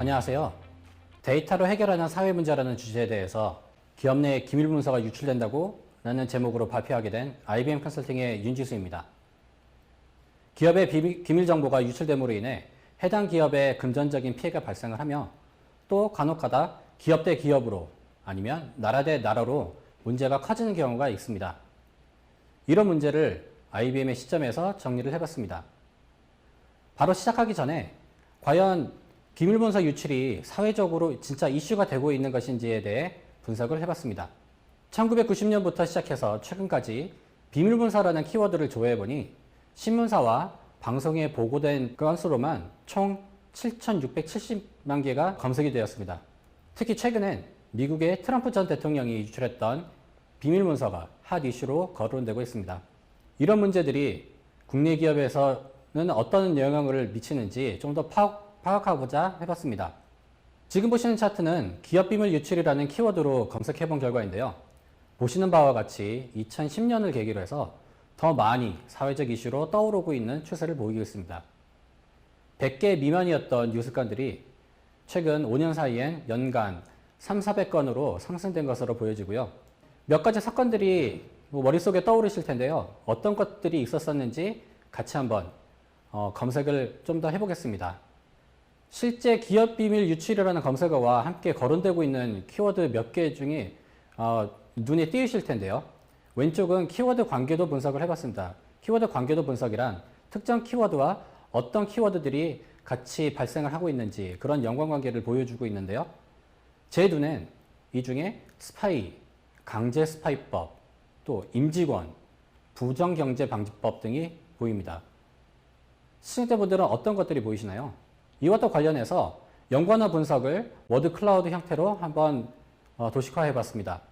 안녕하세요. 데이터로 해결하는 사회 문제라는 주제에 대해서 기업 내 기밀 문서가 유출된다고 라는 제목으로 발표하게 된 IBM 컨설팅의 윤지수입니다. 기업의 기밀 정보가 유출됨으로 인해 해당 기업에 금전적인 피해가 발생을 하며 또 간혹가다 기업 대 기업으로 아니면 나라 대 나라로 문제가 커지는 경우가 있습니다. 이런 문제를 IBM의 시점에서 정리를 해봤습니다. 바로 시작하기 전에 과연 기밀문서 유출이 사회적으로 진짜 이슈가 되고 있는 것인지에 대해 분석을 해봤습니다. 1990년부터 시작해서 최근까지 비밀문서라는 키워드를 조회해보니 신문사와 방송에 보고된 건수로만 총 7,670만 개가 검색이 되었습니다. 특히 최근엔 미국의 트럼프 전 대통령이 유출했던 비밀문서가 핫 이슈로 거론되고 있습니다. 이런 문제들이 국내 기업에서는 어떤 영향을 미치는지 좀 더 파악하고자 해봤습니다. 지금 보시는 차트는 기업 비밀 유출이라는 키워드로 검색해 본 결과인데요. 보시는 바와 같이 2010년을 계기로 해서 더 많이 사회적 이슈로 떠오르고 있는 추세를 보이고 있습니다. 100개 미만이었던 뉴스건들이 최근 5년 사이엔 연간 3,400건으로 상승된 것으로 보여지고요. 몇 가지 사건들이 머릿속에 떠오르실 텐데요. 어떤 것들이 있었었는지 같이 한번 검색을 좀 더 해보겠습니다. 실제 기업 비밀 유출이라는 검색어와 함께 거론되고 있는 키워드 몇 개 중에 눈에 띄우실 텐데요. 왼쪽은 키워드 관계도 분석을 해봤습니다. 키워드 관계도 분석이란 특정 키워드와 어떤 키워드들이 같이 발생을 하고 있는지 그런 연관관계를 보여주고 있는데요. 제 눈엔 이 중에 스파이, 강제 스파이법, 또 임직원, 부정경제방지법 등이 보입니다. 시청자분들은 어떤 것들이 보이시나요? 이와 또 관련해서 연관어 분석을 워드 클라우드 형태로 한번 도식화해 봤습니다.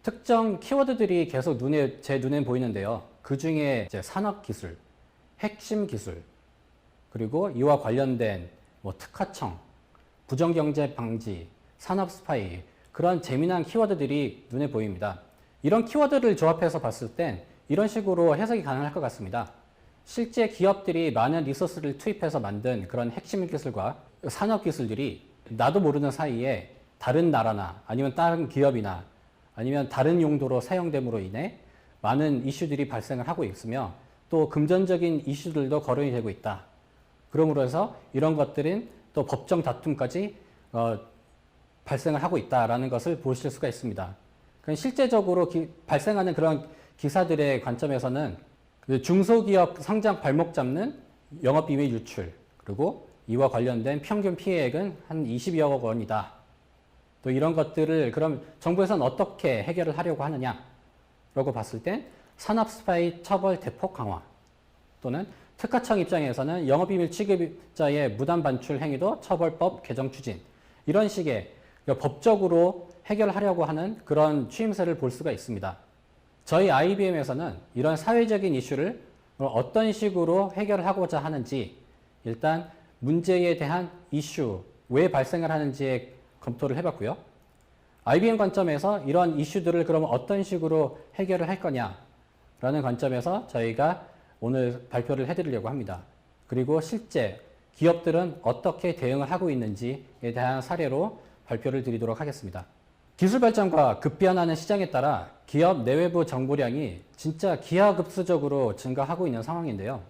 특정 키워드들이 계속 제 눈에 보이는데요. 그 중에 산업기술, 핵심 기술, 그리고 이와 관련된 특화청, 부정경제 방지, 산업 스파이, 그런 재미난 키워드들이 눈에 보입니다. 이런 키워드를 조합해서 봤을 땐 이런 식으로 해석이 가능할 것 같습니다. 실제 기업들이 많은 리소스를 투입해서 만든 그런 핵심 기술과 산업 기술들이 나도 모르는 사이에 다른 나라나 아니면 다른 기업이나 아니면 다른 용도로 사용됨으로 인해 많은 이슈들이 발생을 하고 있으며 또 금전적인 이슈들도 거론이 되고 있다. 그러므로 해서 이런 것들은 또 법정 다툼까지 발생을 하고 있다라는 것을 보실 수가 있습니다. 실제적으로 발생하는 그런 기사들의 관점에서는 중소기업 상장 발목 잡는 영업비밀 유출, 그리고 이와 관련된 평균 피해액은 한 20여억 원이다. 또 이런 것들을 그럼 정부에서는 어떻게 해결을 하려고 하느냐라고 봤을 땐 산업 스파이 처벌 대폭 강화, 또는 특화청 입장에서는 영업비밀 취급자의 무단 반출 행위도 처벌법 개정 추진, 이런 식의 법적으로 해결하려고 하는 그런 추임새를 볼 수가 있습니다. 저희 IBM에서는 이런 사회적인 이슈를 어떤 식으로 해결을 하고자 하는지 일단 문제에 대한 이슈, 왜 발생을 하는지에 검토를 해봤고요. IBM 관점에서 이런 이슈들을 그러면 어떤 식으로 해결을 할 거냐라는 관점에서 저희가 오늘 발표를 해드리려고 합니다. 그리고 실제 기업들은 어떻게 대응을 하고 있는지에 대한 사례로 발표를 드리도록 하겠습니다. 기술 발전과 급변하는 시장에 따라 기업 내외부 정보량이 진짜 기하급수적으로 증가하고 있는 상황인데요.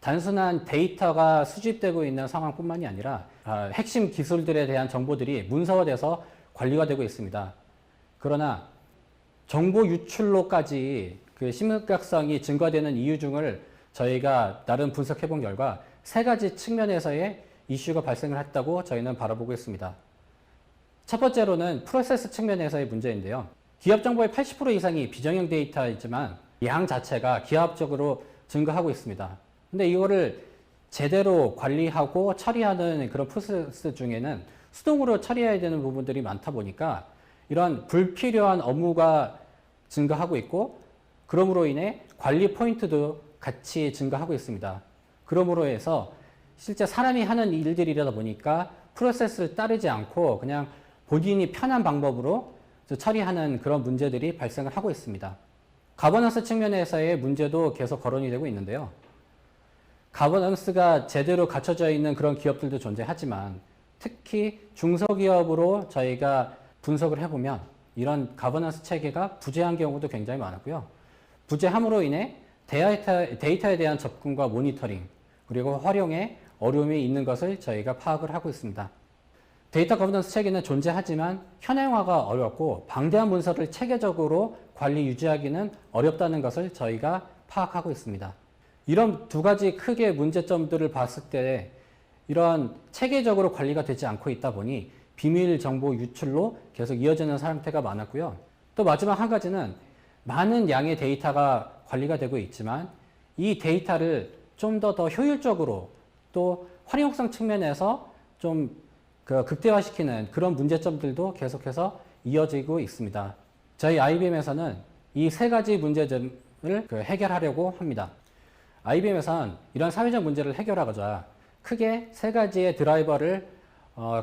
단순한 데이터가 수집되고 있는 상황뿐만이 아니라 핵심 기술들에 대한 정보들이 문서화돼서 관리가 되고 있습니다. 그러나 정보 유출로까지 그 심각성이 증가되는 이유 중을 저희가 나름 분석해 본 결과 3가지 측면에서의 이슈가 발생을 했다고 저희는 바라보고 있습니다. 첫 번째로는 프로세스 측면에서의 문제인데요. 기업 정보의 80% 이상이 비정형 데이터이지만 양 자체가 기하급적으로 증가하고 있습니다. 근데 이거를 제대로 관리하고 처리하는 그런 프로세스 중에는 수동으로 처리해야 되는 부분들이 많다 보니까 이런 불필요한 업무가 증가하고 있고, 그러므로 인해 관리 포인트도 같이 증가하고 있습니다. 그러므로 해서 실제 사람이 하는 일들이다 보니까 프로세스를 따르지 않고 그냥 본인이 편한 방법으로 처리하는 그런 문제들이 발생을 하고 있습니다. 가버넌스 측면에서의 문제도 계속 거론이 되고 있는데요. 가버넌스가 제대로 갖춰져 있는 그런 기업들도 존재하지만 특히 중소기업으로 저희가 분석을 해보면 이런 가버넌스 체계가 부재한 경우도 굉장히 많았고요. 부재함으로 인해 데이터에 대한 접근과 모니터링 그리고 활용에 어려움이 있는 것을 저희가 파악을 하고 있습니다. 데이터 거버넌스 체계는 존재하지만 현행화가 어렵고 방대한 문서를 체계적으로 관리 유지하기는 어렵다는 것을 저희가 파악하고 있습니다. 이런 두 가지 크게 문제점들을 봤을 때 이런 체계적으로 관리가 되지 않고 있다 보니 비밀 정보 유출로 계속 이어지는 상태가 많았고요. 또 마지막 한 가지는 많은 양의 데이터가 관리가 되고 있지만 이 데이터를 좀 더 효율적으로 또 활용성 측면에서 좀 극대화시키는 그런 문제점들도 계속해서 이어지고 있습니다. 저희 IBM에서는 이 세 가지 문제점을 해결하려고 합니다. IBM에서는 이런 사회적 문제를 해결하고자 크게 세 가지의 드라이버를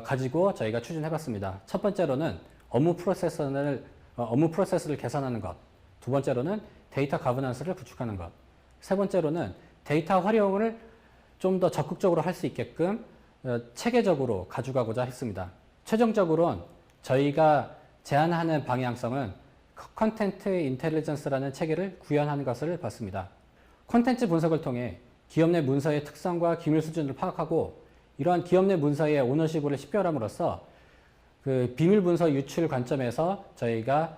가지고 저희가 추진해봤습니다. 첫 번째로는 업무 프로세스를 개선하는 것. 두 번째로는 데이터 가버넌스를 구축하는 것. 세 번째로는 데이터 활용을 좀 더 적극적으로 할 수 있게끔 체계적으로 가져가고자 했습니다. 최종적으로는 저희가 제안하는 방향성은 컨텐트 인텔리전스라는 체계를 구현하는 것을 봤습니다. 콘텐츠 분석을 통해 기업 내 문서의 특성과 기밀 수준을 파악하고 이러한 기업 내 문서의 오너십을 식별함으로써 그 비밀 문서 유출 관점에서 저희가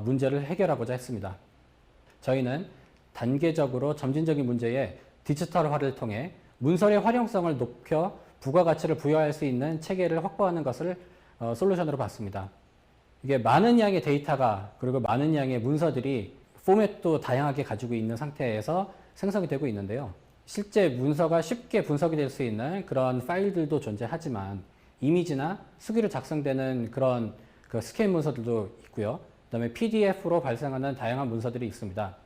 문제를 해결하고자 했습니다. 저희는 단계적으로 점진적인 문제의 디지털화를 통해 문서의 활용성을 높여 부가가치를 부여할 수 있는 체계를 확보하는 것을 솔루션으로 봤습니다. 이게 많은 양의 데이터가 그리고 많은 양의 문서들이 포맷도 다양하게 가지고 있는 상태에서 생성이 되고 있는데요. 실제 문서가 쉽게 분석이 될 수 있는 그런 파일들도 존재하지만 이미지나 수기로 작성되는 그런 스캔 문서들도 있고요. 그 다음에 PDF로 발생하는 다양한 문서들이 있습니다.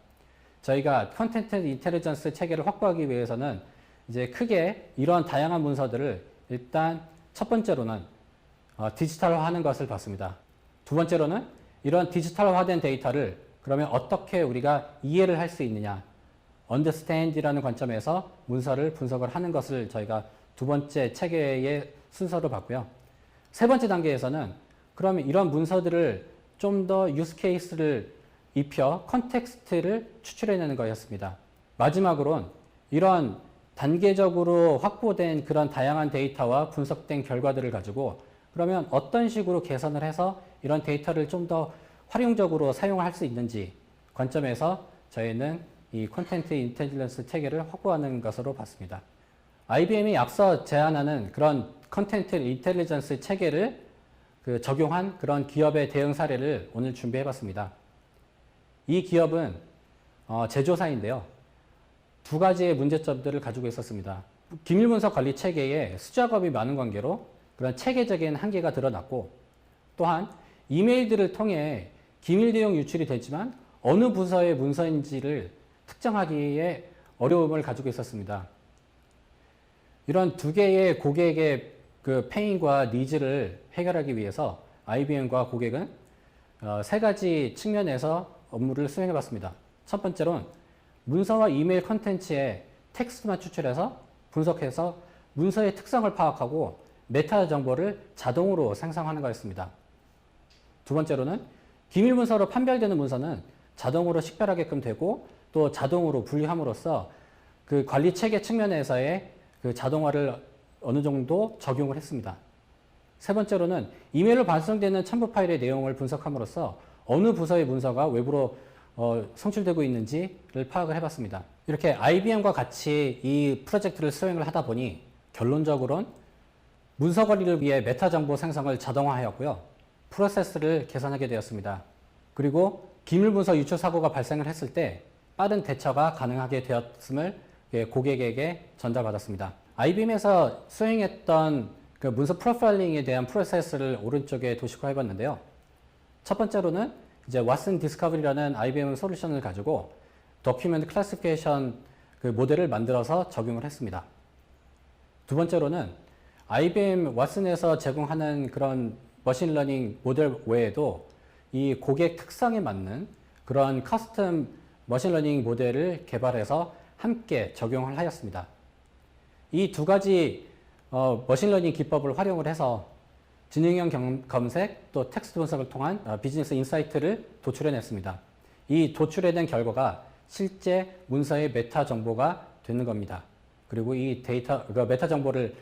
저희가 컨텐트 인텔리전스 체계를 확보하기 위해서는 이제 크게 이런 다양한 문서들을 일단 첫 번째로는 디지털화하는 것을 봤습니다. 두 번째로는 이런 디지털화된 데이터를 그러면 어떻게 우리가 이해를 할 수 있느냐, understand이라는 관점에서 문서를 분석을 하는 것을 저희가 두 번째 체계의 순서로 봤고요. 세 번째 단계에서는 그러면 이런 문서들을 좀 더 유스 케이스를 입혀 컨텍스트를 추출해내는 거였습니다. 마지막으로는 이런 단계적으로 확보된 그런 다양한 데이터와 분석된 결과들을 가지고 그러면 어떤 식으로 개선을 해서 이런 데이터를 좀 더 활용적으로 사용할 수 있는지 관점에서 저희는 이 콘텐트 인텔리전스 체계를 확보하는 것으로 봤습니다. IBM이 앞서 제안하는 그런 콘텐트 인텔리전스 체계를 적용한 그런 기업의 대응 사례를 오늘 준비해 봤습니다. 이 기업은 제조사인데요. 두 가지의 문제점들을 가지고 있었습니다. 기밀문서 관리 체계에 수작업이 많은 관계로 그런 체계적인 한계가 드러났고 또한 이메일들을 통해 기밀 내용 유출이 되지만 어느 부서의 문서인지를 특정하기에 어려움을 가지고 있었습니다. 이런 두 개의 고객의 페인과 니즈를 해결하기 위해서 IBM과 고객은 세 가지 측면에서 업무를 수행해 봤습니다. 첫 번째로는 문서와 이메일 컨텐츠에 텍스트만 추출해서 분석해서 문서의 특성을 파악하고 메타 정보를 자동으로 생성하는 거였습니다. 두 번째로는 기밀 문서로 판별되는 문서는 자동으로 식별하게끔 되고 또 자동으로 분류함으로써 그 관리 체계 측면에서의 그 자동화를 어느 정도 적용을 했습니다. 세 번째로는 이메일로 발송되는 첨부 파일의 내용을 분석함으로써 어느 부서의 문서가 외부로 송출되고 있는지를 파악을 해봤습니다. 이렇게 IBM과 같이 이 프로젝트를 수행을 하다 보니 결론적으로는 문서 관리를 위해 메타 정보 생성을 자동화하였고요. 프로세스를 개선하게 되었습니다. 그리고 기밀 문서 유출 사고가 발생을 했을 때 빠른 대처가 가능하게 되었음을 고객에게 전달받았습니다. IBM에서 수행했던 그 문서 프로파일링에 대한 프로세스를 오른쪽에 도식화해 봤는데요. 첫 번째로는 이제 왓슨 디스커버리라는 IBM 솔루션을 가지고 도큐멘트 클래시피케이션 그 모델을 만들어서 적용을 했습니다. 두 번째로는 IBM 왓슨에서 제공하는 그런 머신러닝 모델 외에도 이 고객 특성에 맞는 그런 커스텀 머신러닝 모델을 개발해서 함께 적용을 하였습니다. 이 두 가지 머신러닝 기법을 활용을 해서 지능형 검색 또 텍스트 분석을 통한 비즈니스 인사이트를 도출해냈습니다. 이 도출해낸 결과가 실제 문서의 메타 정보가 되는 겁니다. 그리고 이 메타 정보를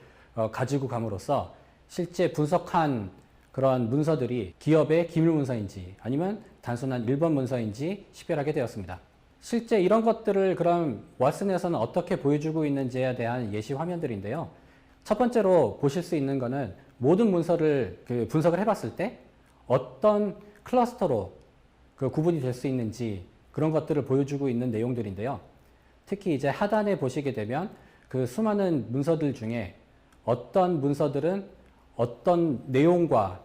가지고 감으로써 실제 분석한 그런 문서들이 기업의 기밀 문서인지 아니면 단순한 일반 문서인지 식별하게 되었습니다. 실제 이런 것들을 그럼 왓슨에서는 어떻게 보여주고 있는지에 대한 예시 화면들인데요. 첫 번째로 보실 수 있는 거는 모든 문서를 분석을 해봤을 때 어떤 클러스터로 구분이 될 수 있는지 그런 것들을 보여주고 있는 내용들인데요. 특히 이제 하단에 보시게 되면 그 수많은 문서들 중에 어떤 문서들은 어떤 내용과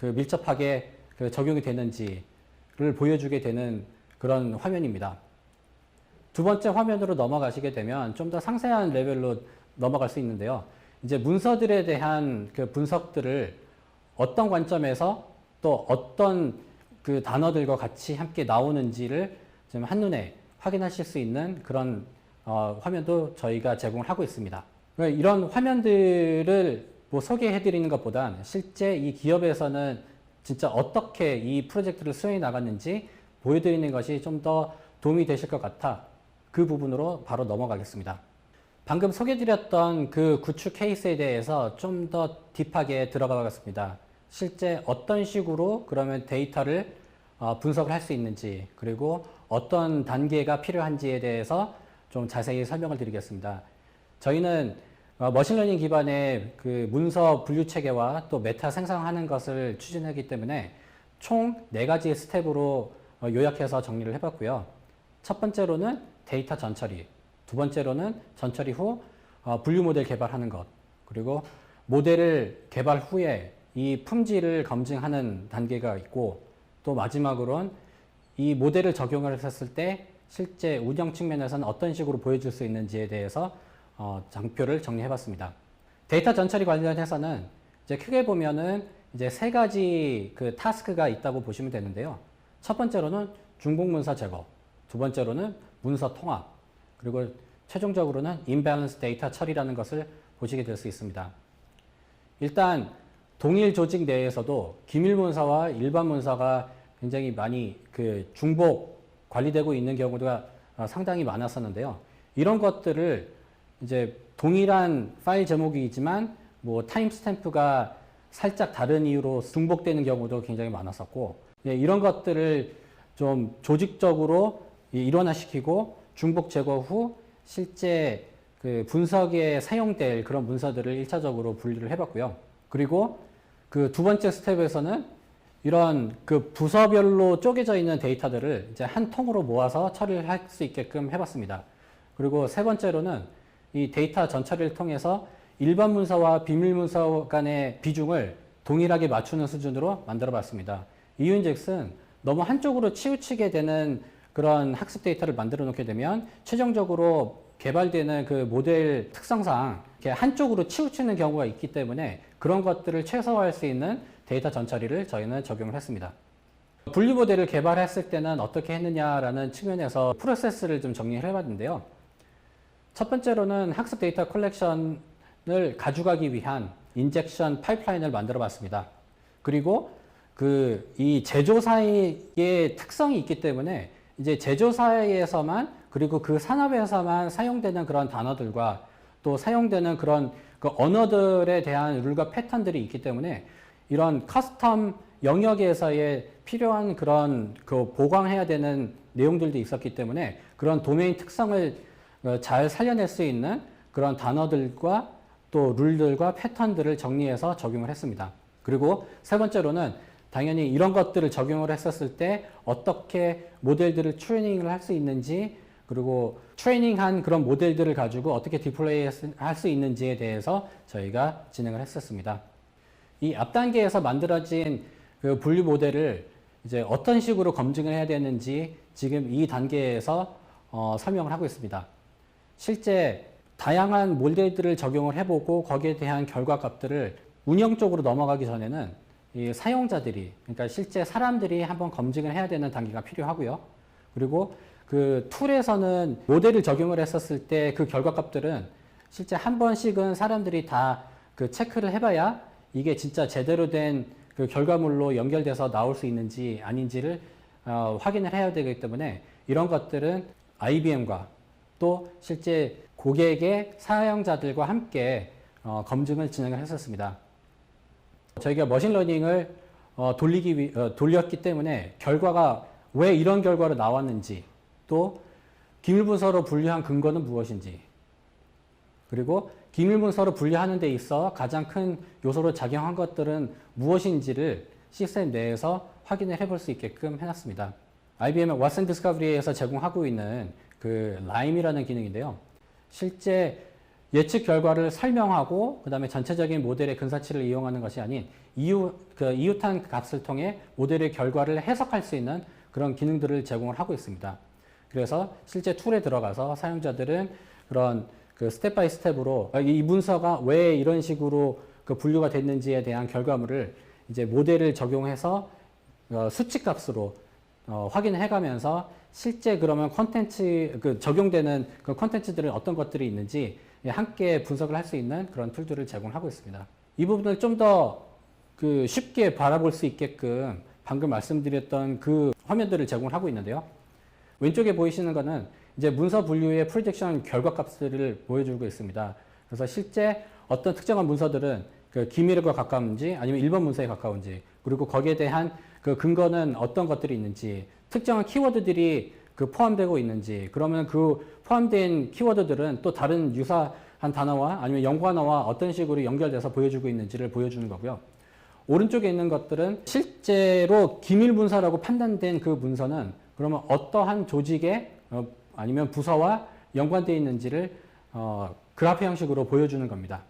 밀접하게 적용이 되는지를 보여주게 되는 그런 화면입니다. 두 번째 화면으로 넘어가시게 되면 좀 더 상세한 레벨로 넘어갈 수 있는데요. 이제 문서들에 대한 분석들을 어떤 관점에서 또 어떤 단어들과 같이 함께 나오는지를 좀 한눈에 확인하실 수 있는 그런 화면도 저희가 제공을 하고 있습니다. 이런 화면들을 소개해 드리는 것보단 실제 이 기업에서는 진짜 어떻게 이 프로젝트를 수행해 나갔는지 보여드리는 것이 좀 더 도움이 되실 것 같아 그 부분으로 바로 넘어가겠습니다. 방금 소개드렸던 그 구축 케이스에 대해서 좀 더 딥하게 들어가 보겠습니다. 실제 어떤 식으로 그러면 데이터를 분석을 할 수 있는지 그리고 어떤 단계가 필요한지에 대해서 좀 자세히 설명을 드리겠습니다. 저희는 머신러닝 기반의 그 문서 분류 체계와 또 메타 생성하는 것을 추진하기 때문에 총 4가지 스텝으로 요약해서 정리를 해봤고요. 첫 번째로는 데이터 전처리, 두 번째로는 전처리 후 분류 모델 개발하는 것, 그리고 모델을 개발 후에 이 품질을 검증하는 단계가 있고 또 마지막으로는 이 모델을 적용을 했을 때 실제 운영 측면에서는 어떤 식으로 보여줄 수 있는지에 대해서 장표를 정리해봤습니다. 데이터 전처리 관련해서는 이제 크게 보면은 이제 3가지 그 타스크가 있다고 보시면 되는데요. 첫 번째로는 중복 문서 제거, 두 번째로는 문서 통합, 그리고 최종적으로는 임밸런스 데이터 처리라는 것을 보시게 될 수 있습니다. 일단 동일 조직 내에서도 기밀 문서와 일반 문서가 굉장히 많이 중복 관리되고 있는 경우가 상당히 많았었는데요. 이런 것들을 이제 동일한 파일 제목이지만 타임스탬프가 살짝 다른 이유로 중복되는 경우도 굉장히 많았었고, 이런 것들을 좀 조직적으로 일원화시키고 중복 제거 후 실제 분석에 사용될 그런 문서들을 1차적으로 분류를 해봤고요. 그리고 두 번째 스텝에서는 이런 부서별로 쪼개져 있는 데이터들을 이제 한 통으로 모아서 처리를 할 수 있게끔 해봤습니다. 그리고 세 번째로는 이 데이터 전처리를 통해서 일반 문서와 비밀 문서 간의 비중을 동일하게 맞추는 수준으로 만들어 봤습니다. 이유인즉슨 너무 한쪽으로 치우치게 되는 그런 학습 데이터를 만들어 놓게 되면 최종적으로 개발되는 그 모델 특성상 이렇게 한쪽으로 치우치는 경우가 있기 때문에 그런 것들을 최소화할 수 있는 데이터 전처리를 저희는 적용을 했습니다. 분류 모델을 개발했을 때는 어떻게 했느냐라는 측면에서 프로세스를 좀 정리를 해봤는데요. 첫 번째로는 학습 데이터 컬렉션을 가져가기 위한 인젝션 파이프라인을 만들어 봤습니다. 그리고 이 제조사의 특성이 있기 때문에 이제 제조사에서만 그리고 그 산업에서만 사용되는 그런 단어들과 또 사용되는 그런 언어들에 대한 룰과 패턴들이 있기 때문에 이런 커스텀 영역에서의 필요한 그런 보강해야 되는 내용들도 있었기 때문에 그런 도메인 특성을 잘 살려낼 수 있는 그런 단어들과 또 룰들과 패턴들을 정리해서 적용을 했습니다. 그리고 세 번째로는 당연히 이런 것들을 적용을 했었을 때 어떻게 모델들을 트레이닝을 할 수 있는지 그리고 트레이닝한 그런 모델들을 가지고 어떻게 디플레이 할 수 있는지에 대해서 저희가 진행을 했었습니다. 이 앞 단계에서 만들어진 분류 모델을 이제 어떤 식으로 검증을 해야 되는지 지금 이 단계에서 설명을 하고 있습니다. 실제 다양한 모델들을 적용을 해보고 거기에 대한 결과값들을 운영 쪽으로 넘어가기 전에는 이 사용자들이, 그러니까 실제 사람들이 한번 검증을 해야 되는 단계가 필요하고요. 그리고 그 툴에서는 모델을 적용을 했었을 때 그 결과값들은 실제 한 번씩은 사람들이 다 그 체크를 해봐야 이게 진짜 제대로 된 그 결과물로 연결돼서 나올 수 있는지 아닌지를 확인을 해야 되기 때문에 이런 것들은 IBM과 또 실제 고객의 사용자들과 함께 검증을 진행을 했었습니다. 저희가 머신러닝을 돌렸기 때문에 결과가 왜 이런 결과로 나왔는지, 또 기밀문서로 분류한 근거는 무엇인지, 그리고 기밀문서로 분류하는 데 있어 가장 큰 요소로 작용한 것들은 무엇인지를 시스템 내에서 확인을 해볼 수 있게끔 해놨습니다. IBM의 왓슨 디스커버리에서 제공하고 있는 그 라임이라는 기능인데요. 실제 예측 결과를 설명하고 그 다음에 전체적인 모델의 근사치를 이용하는 것이 아닌 이웃한 값을 통해 모델의 결과를 해석할 수 있는 그런 기능들을 제공을 하고 있습니다. 그래서 실제 툴에 들어가서 사용자들은 그런 그 스텝 바이 스텝으로 이 문서가 왜 이런 식으로 그 분류가 됐는지에 대한 결과물을 이제 모델을 적용해서 수치 값으로 확인해 가면서 실제 그러면 컨텐츠 적용되는 그 컨텐츠들은 어떤 것들이 있는지 함께 분석을 할 수 있는 그런 툴들을 제공하고 있습니다. 이 부분을 좀 더 그 쉽게 바라볼 수 있게끔 방금 말씀드렸던 그 화면들을 제공하고 있는데요. 왼쪽에 보이시는 거는 이제 문서 분류의 프리딕션 결과 값들을 보여주고 있습니다. 그래서 실제 어떤 특정한 문서들은 그 기밀과 가까운지 아니면 일반 문서에 가까운지, 그리고 거기에 대한 그 근거는 어떤 것들이 있는지, 특정한 키워드들이 그 포함되고 있는지, 그러면 그 포함된 키워드들은 또 다른 유사한 단어와 아니면 연관어와 어떤 식으로 연결돼서 보여주고 있는지를 보여주는 거고요. 오른쪽에 있는 것들은 실제로 기밀 문서라고 판단된 그 문서는 그러면 어떠한 조직에 아니면 부서와 연관되어 있는지를 그래프 형식으로 보여주는 겁니다.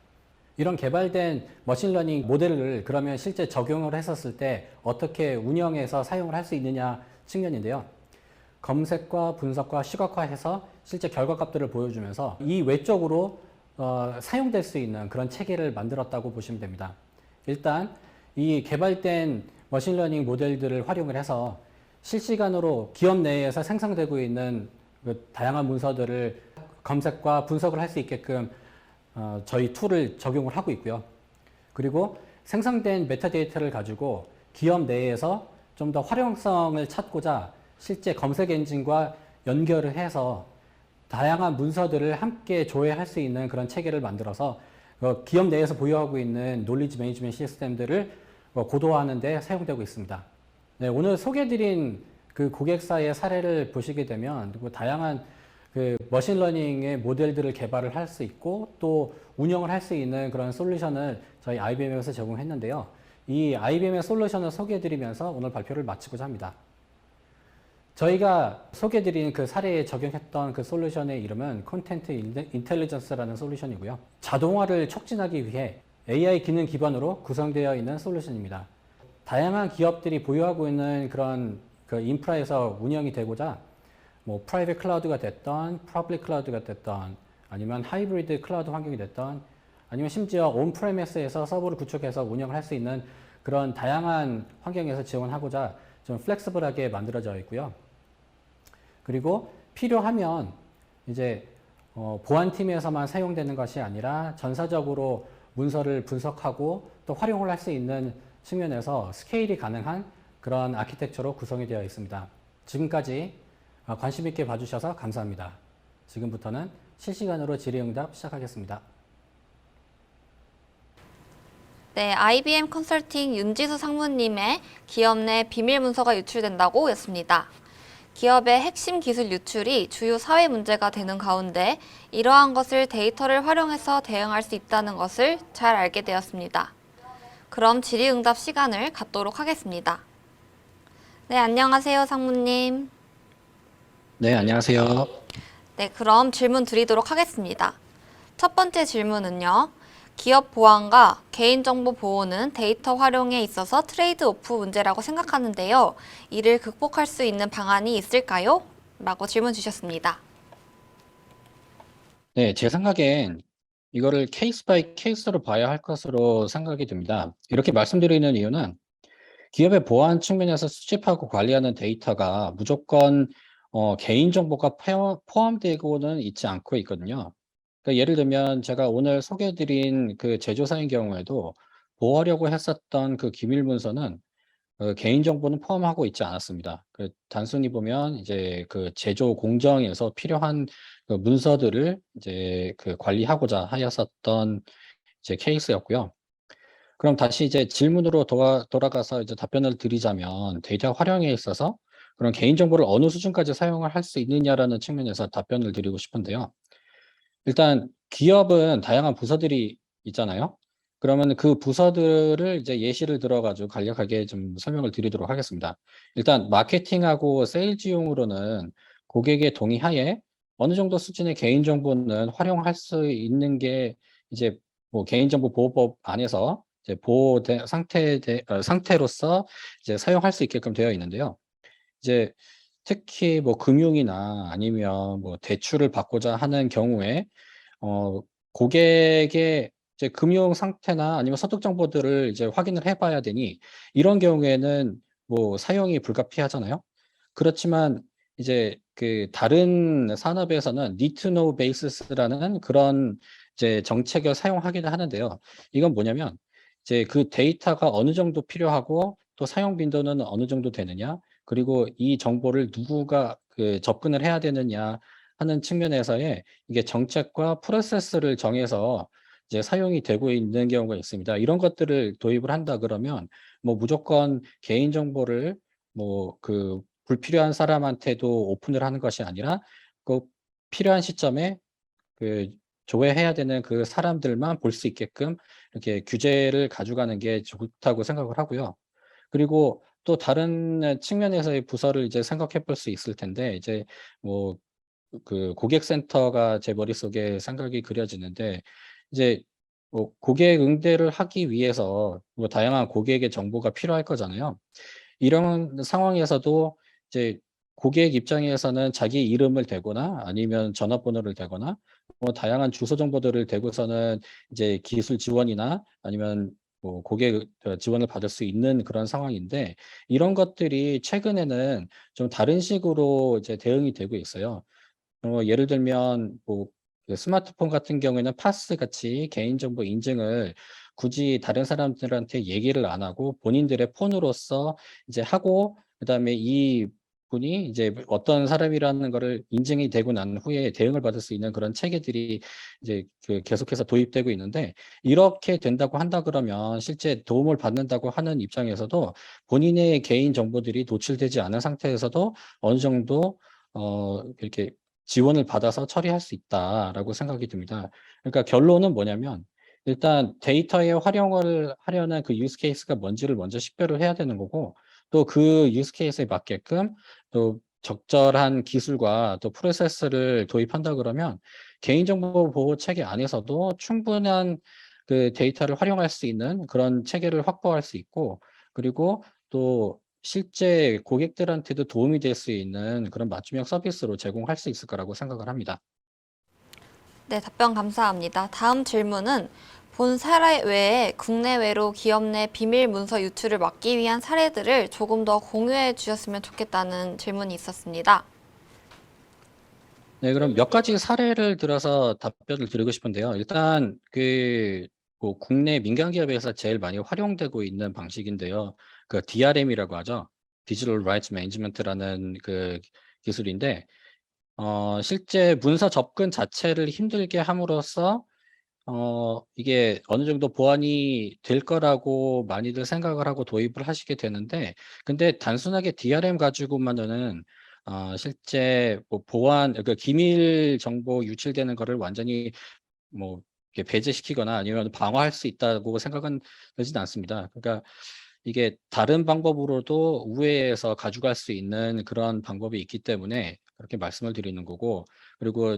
이런 개발된 머신러닝 모델을 그러면 실제 적용을 했었을 때 어떻게 운영해서 사용을 할 수 있느냐 측면인데요. 검색과 분석과 시각화해서 실제 결과값들을 보여주면서 이 외적으로 사용될 수 있는 그런 체계를 만들었다고 보시면 됩니다. 일단 이 개발된 머신러닝 모델들을 활용을 해서 실시간으로 기업 내에서 생성되고 있는 그 다양한 문서들을 검색과 분석을 할 수 있게끔 저희 툴을 적용을 하고 있고요. 그리고 생성된 메타데이터를 가지고 기업 내에서 좀 더 활용성을 찾고자 실제 검색 엔진과 연결을 해서 다양한 문서들을 함께 조회할 수 있는 그런 체계를 만들어서 기업 내에서 보유하고 있는 놀리지 매니지먼트 시스템들을 고도화하는 데 사용되고 있습니다. 네, 오늘 소개해드린 그 고객사의 사례를 보시게 되면 다양한 그 머신러닝의 모델들을 개발을 할 수 있고 또 운영을 할 수 있는 그런 솔루션을 저희 IBM에서 제공했는데요. 이 IBM의 솔루션을 소개해드리면서 오늘 발표를 마치고자 합니다. 저희가 소개해드린 그 사례에 적용했던 그 솔루션의 이름은 콘텐트 인텔리전스라는 솔루션이고요. 자동화를 촉진하기 위해 AI 기능 기반으로 구성되어 있는 솔루션입니다. 다양한 기업들이 보유하고 있는 그런 그 인프라에서 운영이 되고자 뭐 프라이빗 클라우드가 됐던, 퍼블릭 클라우드가 됐던, 아니면 하이브리드 클라우드 환경이 됐던, 아니면 심지어 온프레미스에서 서버를 구축해서 운영을 할 수 있는 그런 다양한 환경에서 지원하고자 좀 플렉서블하게 만들어져 있고요. 그리고 필요하면 이제 보안팀에서만 사용되는 것이 아니라 전사적으로 문서를 분석하고 또 활용을 할 수 있는 측면에서 스케일이 가능한 그런 아키텍처로 구성이 되어 있습니다. 지금까지 관심 있게 봐주셔서 감사합니다. 지금부터는 실시간으로 질의응답 시작하겠습니다. 네, IBM 컨설팅 윤지수 상무님의 기업 내 비밀 문서가 유출된다고 였습니다. 기업의 핵심 기술 유출이 주요 사회 문제가 되는 가운데 이러한 것을 데이터를 활용해서 대응할 수 있다는 것을 잘 알게 되었습니다. 그럼 질의응답 시간을 갖도록 하겠습니다. 네, 안녕하세요, 상무님. 네, 안녕하세요. 네, 그럼 질문 드리도록 하겠습니다. 첫 번째 질문은요. 기업 보안과 개인정보 보호는 데이터 활용에 있어서 트레이드 오프 문제라고 생각하는데요. 이를 극복할 수 있는 방안이 있을까요? 라고 질문 주셨습니다. 네, 제 생각엔 이거를 케이스 바이 케이스로 봐야 할 것으로 생각이 듭니다. 이렇게 말씀드리는 이유는 기업의 보안 측면에서 수집하고 관리하는 데이터가 무조건 개인정보가 포함되고는 있지 않고 있거든요. 그러니까 예를 들면 제가 오늘 소개해드린 그 제조사인 경우에도 보호하려고 했었던 그 기밀 문서는 개인정보는 포함하고 있지 않았습니다. 단순히 보면 이제 그 제조 공정에서 필요한 그 문서들을 이제 그 관리하고자 하였었던 이제 케이스였고요. 그럼 다시 이제 질문으로 돌아가서 이제 답변을 드리자면 데이터 활용에 있어서 그런 개인정보를 어느 수준까지 사용을 할 수 있느냐라는 측면에서 답변을 드리고 싶은데요. 일단 기업은 다양한 부서들이 있잖아요. 그러면 그 부서들을 이제 예시를 들어가지고 간략하게 좀 설명을 드리도록 하겠습니다. 일단 마케팅하고 세일즈용으로는 고객의 동의하에 어느 정도 수준의 개인정보는 활용할 수 있는 게 이제 뭐 개인정보 보호법 안에서 이제 상태로서 이제 사용할 수 있게끔 되어 있는데요. 이제 특히 뭐 금융이나 아니면 뭐 대출을 받고자 하는 경우에 고객의 이제 금융 상태나 아니면 소득 정보들을 이제 확인을 해봐야 되니 이런 경우에는 뭐 사용이 불가피하잖아요. 그렇지만 이제 그 다른 산업에서는 need to know basis라는 그런 이제 정책을 사용하기도 하는데요. 이건 뭐냐면 이제 그 데이터가 어느 정도 필요하고 또 사용 빈도는 어느 정도 되느냐, 그리고 이 정보를 누구가 그 접근을 해야 되느냐 하는 측면에서의 이게 정책과 프로세스를 정해서 이제 사용이 되고 있는 경우가 있습니다. 이런 것들을 도입을 한다 그러면 뭐 무조건 개인 정보를 뭐 그 불필요한 사람한테도 오픈을 하는 것이 아니라 꼭 필요한 시점에 그 조회해야 되는 그 사람들만 볼 수 있게끔 이렇게 규제를 가져가는 게 좋다고 생각을 하고요. 그리고 또 다른 측면에서의 부서를 이제 생각해 볼 수 있을 텐데 이제 뭐 그 고객센터가 제 머릿속에 생각이 그려지는데 이제 뭐 고객 응대를 하기 위해서 뭐 다양한 고객의 정보가 필요할 거잖아요. 이런 상황에서도 이제 고객 입장에서는 자기 이름을 대거나 아니면 전화번호를 대거나 뭐 다양한 주소 정보들을 대고서는 이제 기술 지원이나 아니면 뭐 고객 지원을 받을 수 있는 그런 상황인데 이런 것들이 최근에는 좀 다른 식으로 이제 대응이 되고 있어요. 예를 들면 그 스마트폰 같은 경우에는 파스 같이 개인정보 인증을 굳이 다른 사람들한테 얘기를 안 하고 본인들의 폰으로서 이제 하고 그다음에 이 분이 이제 어떤 사람이라는 거를 인증이 되고 난 후에 대응을 받을 수 있는 그런 체계들이 이제 그 계속해서 도입되고 있는데 이렇게 된다고 한다 그러면 실제 도움을 받는다고 하는 입장에서도 본인의 개인 정보들이 노출되지 않은 상태에서도 어느 정도 이렇게 지원을 받아서 처리할 수 있다라고 생각이 듭니다. 그러니까 결론은 뭐냐면 일단 데이터의 활용을 하려는 그 유스 케이스가 뭔지를 먼저 식별을 해야 되는 거고 또 그 유스 케이스에 맞게끔 또 적절한 기술과 또 프로세스를 도입한다 그러면 개인정보 보호 체계 안에서도 충분한 그 데이터를 활용할 수 있는 그런 체계를 확보할 수 있고 그리고 또 실제 고객들한테도 도움이 될 수 있는 그런 맞춤형 서비스로 제공할 수 있을 거라고 생각을 합니다. 네, 답변 감사합니다. 다음 질문은 본 사례 외에 국내외로 기업 내 비밀 문서 유출을 막기 위한 사례들을 조금 더 공유해 주셨으면 좋겠다는 질문이 있었습니다. 네, 그럼 몇 가지 사례를 들어서 답변을 드리고 싶은데요. 일단 뭐 국내 민간 기업에서 제일 많이 활용되고 있는 방식인데요. 그 DRM이라고 하죠. Digital Rights Management라는 그 기술인데 실제 문서 접근 자체를 힘들게 함으로써 이게 어느 정도 보완이 될 거라고 많이들 생각을 하고 도입을 하시게 되는데 근데 단순하게 DRM 가지고만은 실제 뭐 보안 그 기밀 정보 유출되는 거를 완전히 뭐 이렇게 배제시키거나 아니면 방어할 수 있다고 생각은 되진 않습니다. 그러니까 이게 다른 방법으로도 우회해서 가져갈 수 있는 그런 방법이 있기 때문에 그렇게 말씀을 드리는 거고 그리고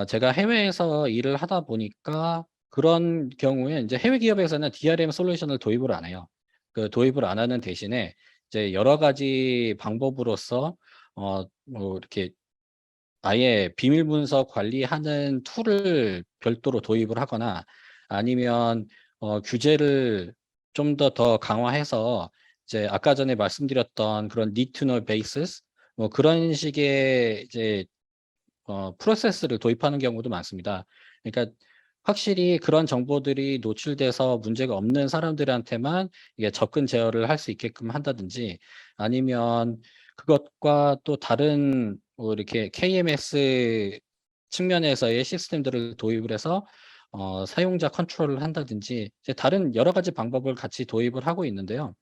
제가 해외에서 일을 하다 보니까 그런 경우에 이제 해외 기업에서는 DRM 솔루션을 도입을 안 해요. 그 도입을 안 하는 대신에 이제 여러 가지 방법으로서 뭐 이렇게 아예 비밀 문서 관리하는 툴을 별도로 도입을 하거나 아니면 규제를 좀 더 강화해서 이제 아까 전에 말씀드렸던 그런 need to know basis 뭐 그런 식의 이제 프로세스를 도입하는 경우도 많습니다. 그러니까 확실히 그런 정보들이 노출돼서 문제가 없는 사람들한테만 이게 접근 제어를 할 수 있게끔 한다든지, 아니면 그것과 또 다른 뭐 이렇게 KMS 측면에서의 시스템들을 도입을 해서 사용자 컨트롤을 한다든지, 이제 다른 여러 가지 방법을 같이 도입을 하고 있는데요.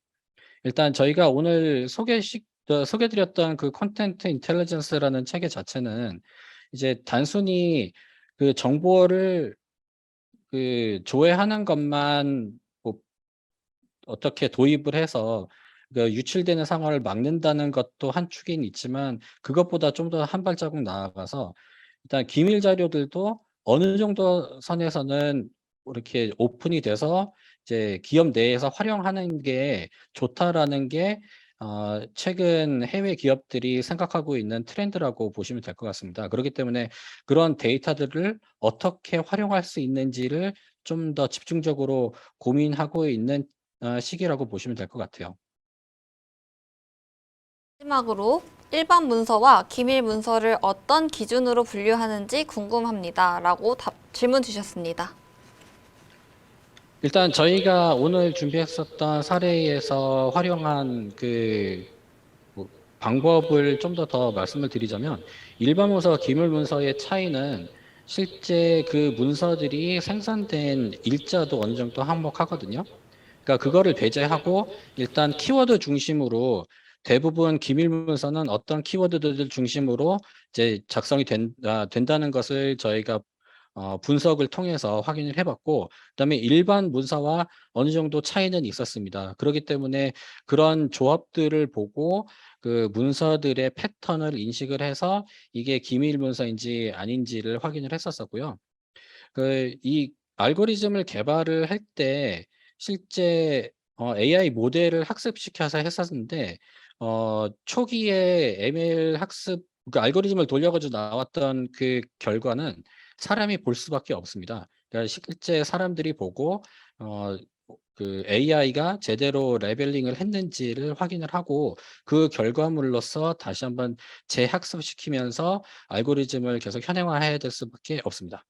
일단 저희가 오늘 소개드렸던 그 컨텐트 인텔리전스라는 체계 자체는 이제 단순히 그 정보를 그 조회하는 것만 뭐 어떻게 도입을 해서 그 유출되는 상황을 막는다는 것도 한 축인 있지만, 그것보다 좀 더 한 발자국 나아가서 일단 기밀 자료들도 어느 정도 선에서는 이렇게 오픈이 돼서 이제 기업 내에서 활용하는 게 좋다라는 게 최근 해외 기업들이 생각하고 있는 트렌드라고 보시면 될 것 같습니다. 그렇기 때문에 그런 데이터들을 어떻게 활용할 수 있는지를 좀 더 집중적으로 고민하고 있는 시기라고 보시면 될 것 같아요. 마지막으로 일반 문서와 기밀 문서를 어떤 기준으로 분류하는지 궁금합니다. 라고 질문 주셨습니다. 일단 저희가 오늘 준비했었던 사례에서 활용한 뭐 방법을 좀 더 말씀을 드리자면, 일반 문서와 기밀 문서의 차이는 실제 그 문서들이 생산된 일자도 어느 정도 한몫하거든요. 그러니까 그거를 배제하고 일단 키워드 중심으로, 대부분 기밀 문서는 어떤 키워드들 중심으로 이제 작성이 된다는 것을 저희가 분석을 통해서 확인을 해봤고, 그다음에 일반 문서와 어느 정도 차이는 있었습니다. 그렇기 때문에 그런 조합들을 보고 그 문서들의 패턴을 인식을 해서 이게 기밀 문서인지 아닌지를 확인을 했었었고요. 이 알고리즘을 개발을 할 때 실제 AI 모델을 학습시켜서 했었는데, 초기에 ML 학습 그 알고리즘을 돌려가지고 나왔던 그 결과는 사람이 볼 수밖에 없습니다. 그러니까 실제 사람들이 보고 그 AI가 제대로 레벨링을 했는지를 확인을 하고, 그 결과물로서 다시 한번 재학습시키면서 알고리즘을 계속 현행화해야 될 수밖에 없습니다.